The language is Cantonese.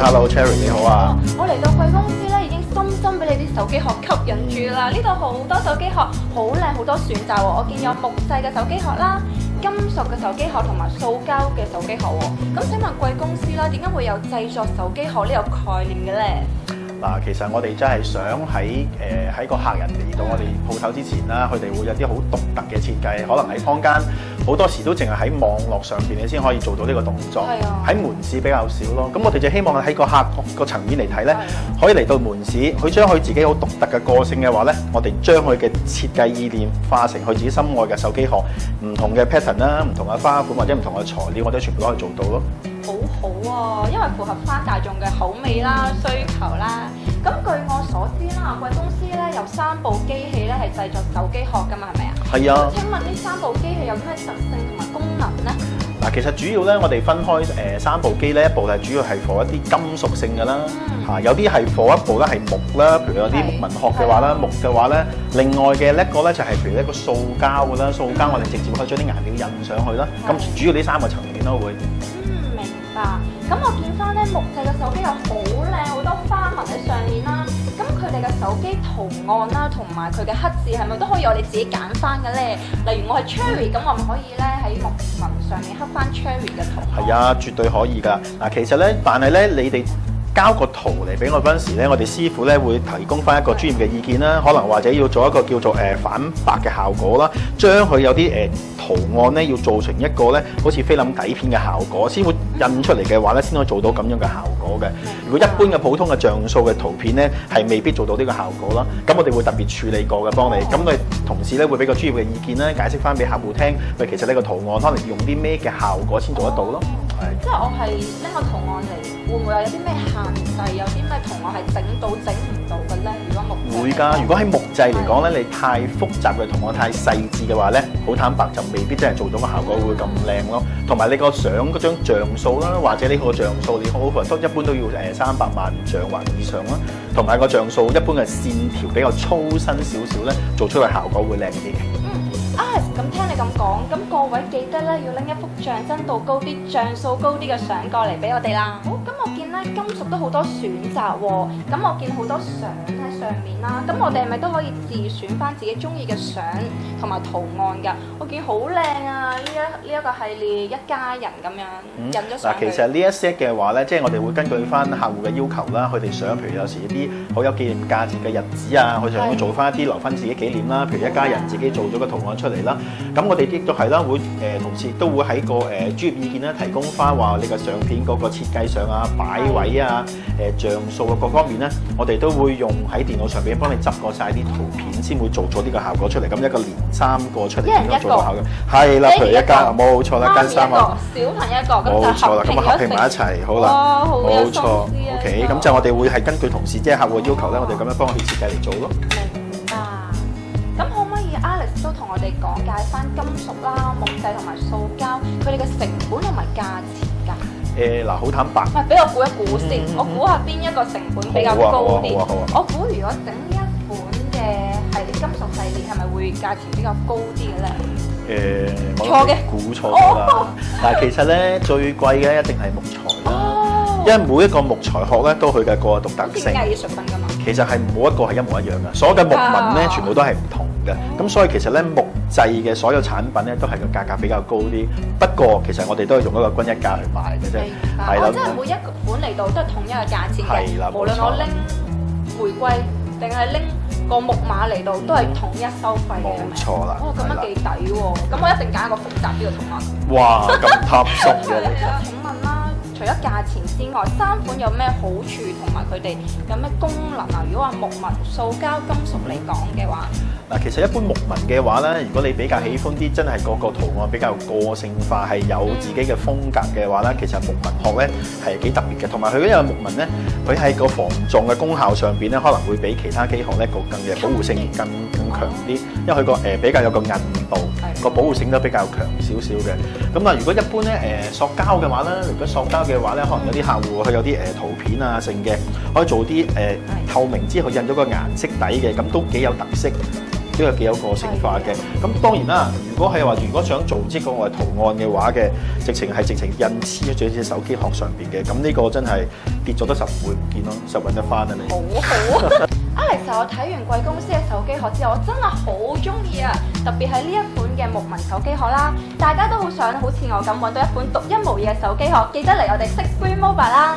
，Hello Cherry 你好啊！我嚟到貴公司咧，已經深深俾你啲手機殼吸引住啦。呢度好多手機殼，好靚，好多選擇喎。我見有木製嘅手機殼啦，金屬嘅手機殼同埋塑膠嘅手機殼喎。咁請問貴公司啦，點解會有製作手機殼呢個概念嘅咧？嗱，其實我哋真係想喺個客人嚟到我哋鋪頭之前啦，佢哋會有啲好獨特嘅設計，可能喺坊間好多時都淨係喺網絡上邊你先可以做到呢個動作，喺門市比較少咯。咁我哋就希望喺個客個層面嚟睇咧，可以嚟到門市，佢將佢自己好獨特嘅個性嘅話咧，我哋將佢嘅設計意念化成佢自己心愛嘅手機殼，唔同嘅 pattern 啦，唔同嘅花款或者唔同嘅材料，我哋全部都可以做到咯。好好喎，因為符合翻大眾嘅口味啦、需求啦。咁據我所知啦，貴公司咧有3部機器咧係製作手機殼㗎嘛，係咪啊？係啊。請問呢3部機器有咩特性同埋功能咧？嗱，其實主要咧，我哋分開3部機咧，一部係主要係 for 一啲金屬性嘅啦，有啲係 for 一部咧係木啦，譬如有啲木紋殼嘅話啦，木嘅話咧，另外嘅一個咧就係譬如一個塑膠嘅啦，塑膠我哋直接可以將啲顏料印上去啦，咁主要呢3個層面都會。明白。咁我見翻咧木製嘅手機又好靚，好多花紋喺上面啦。咁佢哋嘅手機圖案啦，同埋佢嘅刻字係咪都可以我哋自己揀翻嘅咧？例如我係 Cherry，咁我咪可以咧喺木紋上面刻翻 Cherry 嘅圖案。係啊，絕對可以㗎。嗱，其實咧，但係咧，你哋交個圖嚟俾我嗰陣時咧，我哋師傅咧會提供翻一個專業嘅意見啦，可能或者要做一個叫做反白嘅效果啦，將佢有啲圖案咧要做成一個咧好似菲林底片嘅效果，先會印出嚟嘅話咧，先可以做到咁樣嘅效果嘅。如果一般嘅普通嘅像素嘅圖片咧，係未必做到呢個效果啦。咁我哋會特別處理過嘅，幫你。咁我哋同事咧會俾個專業嘅意見啦，解釋翻俾客戶聽。喂，其實呢個圖案可能用啲咩嘅效果先做得到咯。即係我係拎個圖案嚟，會唔會有啲咩限制？有啲咩圖案係整到整唔到嘅咧？如果木會㗎，如果喺木製嚟講咧，你太複雜嘅圖案太細緻嘅話咧，好坦白就未必真係做到個效果會咁靚咯。同埋你個相嗰張像素啦，或者呢個像素你 over 都一般都要300萬像或以上啦。同埋個像素一般嘅線條比較粗身少少咧，做出嘅效果會靚啲嘅。咁聽你咁講，咁各位記得咧要拎一幅像真度高啲、像素高啲嘅相過嚟俾我哋啦。好，咁我見咧金屬都好多選擇喎，咁我見好多相喺上面啦，咁我哋係咪都可以自選翻自己中意嘅相同埋圖案㗎？我見好靚啊！呢一個系列一家人咁樣印咗上去。嗱，其實呢一 set 嘅話咧，即係我哋會根據翻客戶嘅要求啦，佢哋想譬如有時啲好有紀念價值嘅日子啊，佢就會做翻一啲留翻自己紀念啦，譬如一家人自己做咗個圖案出嚟啦。咁我哋亦都係啦，會同時都會喺個專業意見咧提供翻話你個相片嗰個設計上啊、擺位啊、像素啊各方面咧，我哋都會用喺電腦上邊幫你執過晒啲圖片，先會做咗呢個效果出嚟。咁一個連3個出嚟先可以做到效果。係啦，譬如一家冇錯啦，跟3個小朋友一個，冇錯啦，咁啊合併埋一齊，好啦，冇錯。OK， 咁就我哋會係根據同事即係客戶嘅要求咧，我哋咁樣幫佢設計嚟做咯。明白。咁可唔可以 Alex 都同我哋講解翻金屬啦、木製同埋塑膠佢哋嘅成本同埋價錢㗎？嗱，好坦白。俾我估一估先，我估下邊一個成本比較高啲。我估如果整呢一款嘅系列金屬系列，係咪會價錢比較高啲嘅咧？錯嘅，估錯啦。但係其實咧最貴嘅一定係木材啦，因為每一個木材殼咧都佢嘅個獨特性。藝術品㗎嘛。其實係冇一個係一模一樣嘅，所有嘅木紋咧全部都係唔同嘅。咁所以其實咧木製嘅所有產品咧都係個價格比較高啲。不過其實我哋都係用一個均一價去賣嘅啫。係啦，即係每一個款嚟到都係統一嘅價錢嘅。係啦，無論我拎玫瑰定係拎個木馬嚟到，都係統一收費嘅。冇錯啦。咁樣幾抵喎！咁我一定揀一個複雜啲嘅圖案。哇！咁貪心嘅。請問啦，除咗價錢之外，3款有咩好處同埋佢哋有咩功能啊？如果話木紋、塑膠、金屬嚟講嘅話，嗱，其實一般木紋嘅話咧，如果你比較喜歡啲真係個圖案比較個性化，係有自己嘅風格嘅話咧，其實木紋殼咧係幾特別嘅。同埋佢嗰個木紋咧，佢喺個防撞嘅功效上邊咧，可能會比其他機殼咧個更嘅保護性更強啲，因為佢個比較有個韌度，個保護性都比較強少少嘅。咁啊，如果一般咧塑膠嘅話咧，如果塑膠嘅話咧，可能有啲客戶佢有啲圖片啊剩嘅，可以做啲透明之後印咗個顏色底嘅，咁都幾有特色。都有幾有個性化嘅。咁當然啦，如果想做即個圖案嘅話嘅，直情印黐咗喺隻手機殼上邊嘅，咁呢個真係跌咗都10倍唔見咯，10揾得翻啊你。好啊！Alex，我睇完貴公司嘅手機殼之後，我真係好中意啊！特別係呢一款嘅木紋手機殼啦，大家都好想好似我咁揾到一款獨一無二嘅手機殼，記得嚟我哋 Six Green Mobile 啦！